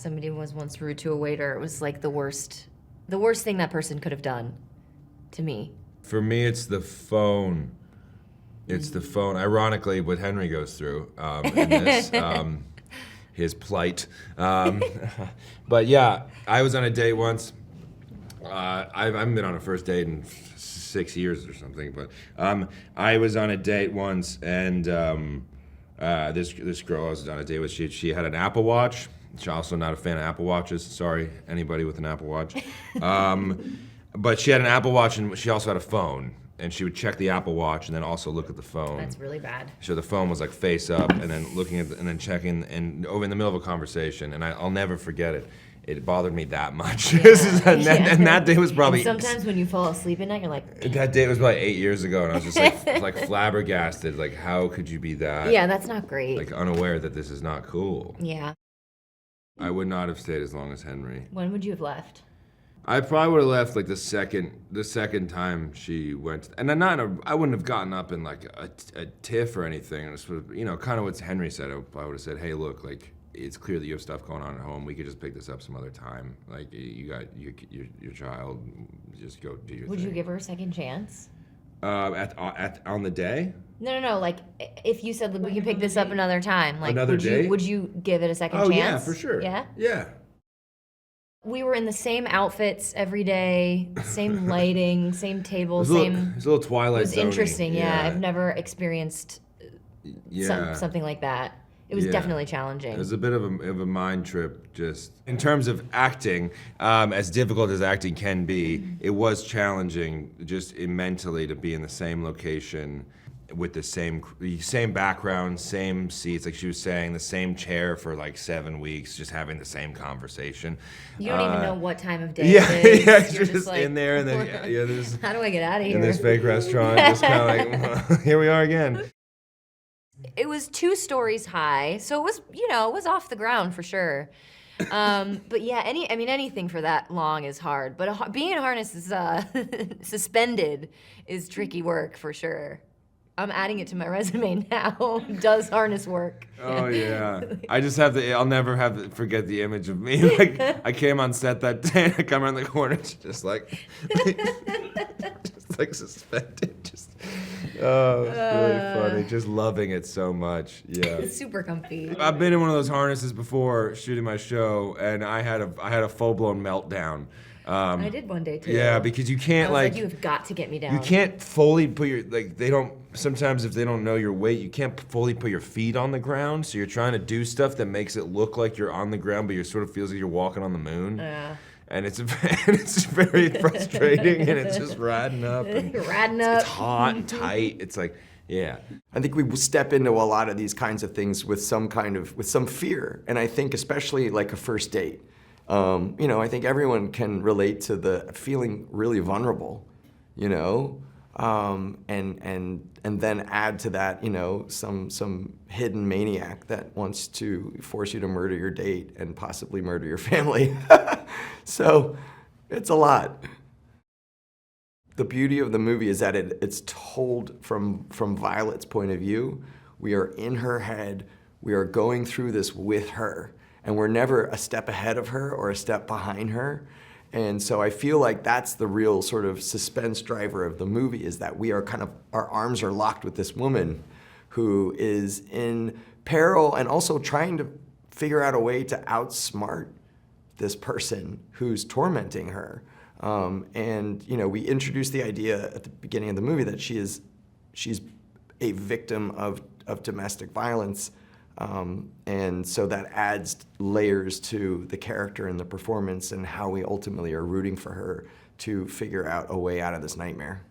Somebody was once rude to a waiter. It was like the worst thing that person could have done to me. For me, it's the phone. It's the phone. Ironically, what Henry goes through in this, his plight. But yeah, I was on a date once. I haven't been on a first date in 6 years or something, but I was on a date once, and this girl I was on a date with, she had an Apple Watch. She's also not a fan of Apple Watches. Sorry, anybody with an Apple Watch. But she had an Apple Watch, and she also had a phone. And she would check the Apple Watch and then also look at the phone. That's really bad. So the phone was like face up, and then looking at, and then checking, and over in the middle of a conversation. And I'll never forget it. It bothered me that much. Yeah. And that day was probably. And sometimes when you fall asleep at night, you're like. That day was probably 8 years ago, and I was just like flabbergasted. Like, how could you be that? Yeah, that's not great. Like unaware that this is not cool. Yeah. I would not have stayed as long as Henry. When would you have left? I probably would have left like the second time she went, and then I wouldn't have gotten up in like a tiff or anything. It was sort of, kind of what Henry said. I would have said, hey, look, like it's clear that you have stuff going on at home. We could just pick this up some other time. Like you got your child, just go do your thing. Would you give her a second chance? On the day? No. Like if you said we can pick this up another time, like another day? would you give it a second chance? Oh yeah, for sure. Yeah. Yeah. We were in the same outfits every day, same lighting, same table, It was same. a little Twilight It was Zone-y. interesting, yeah. I've never experienced Yeah. something like that. It was definitely challenging. It was a bit of a mind trip, just in terms of acting. As difficult as acting can be, it was challenging just mentally to be in the same location with the same background, same seats, like she was saying, the same chair for like 7 weeks, just having the same conversation. You don't even know what time of day Yeah, it is. yeah, You're just like, in there, and then there's how do I get out of here? in this fake restaurant, just kind of like, well, here we are again. It was 2 stories high, so it was, it was off the ground for sure. But yeah, anything for that long is hard. But being in a harness is suspended is tricky work for sure. I'm adding it to my resume now. Does harness work? Oh yeah. I just I'll never forget the image of me. Like I came on set that day and I come around the corner just like suspended. It's really funny. Just loving it so much. Yeah. It's super comfy. I've been in one of those harnesses before shooting my show, and I had a full-blown meltdown. I did one day too. Yeah, because you can't you have got to get me down. You can't fully put sometimes if they don't know your weight, you can't fully put your feet on the ground, so you're trying to do stuff that makes it look like you're on the ground, but you sort of feels like you're walking on the moon. Yeah. And it's very frustrating, and it's just radding up. It's hot and tight. It's like, yeah. I think we step into a lot of these kinds of things with some fear, and I think especially like a first date. I think everyone can relate to the feeling really vulnerable, and then add to that, some hidden maniac that wants to force you to murder your date and possibly murder your family. So it's a lot. The beauty of the movie is that it's told from Violett's point of view. We are in her head. We are going through this with her. And we're never a step ahead of her or a step behind her. And so I feel like that's the real sort of suspense driver of the movie, is that we are our arms are locked with this woman who is in peril and also trying to figure out a way to outsmart this person who's tormenting her. We introduce the idea at the beginning of the movie that she's a victim of domestic violence. And so that adds layers to the character and the performance and how we ultimately are rooting for her to figure out a way out of this nightmare.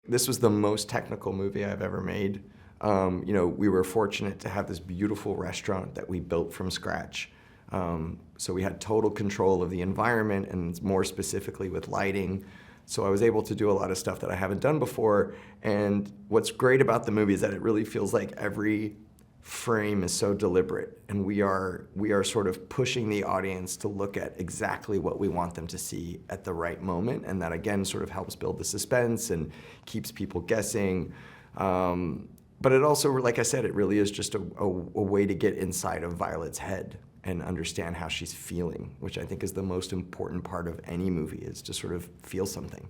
This was the most technical movie I've ever made. We were fortunate to have this beautiful restaurant that we built from scratch. So we had total control of the environment, and more specifically with lighting. So I was able to do a lot of stuff that I haven't done before. And what's great about the movie is that it really feels like every frame is so deliberate, and we are sort of pushing the audience to look at exactly what we want them to see at the right moment, and that again sort of helps build the suspense and keeps people guessing. But it also, like I said, it really is just a way to get inside of Violett's head and understand how she's feeling, which I think is the most important part of any movie, is to sort of feel something.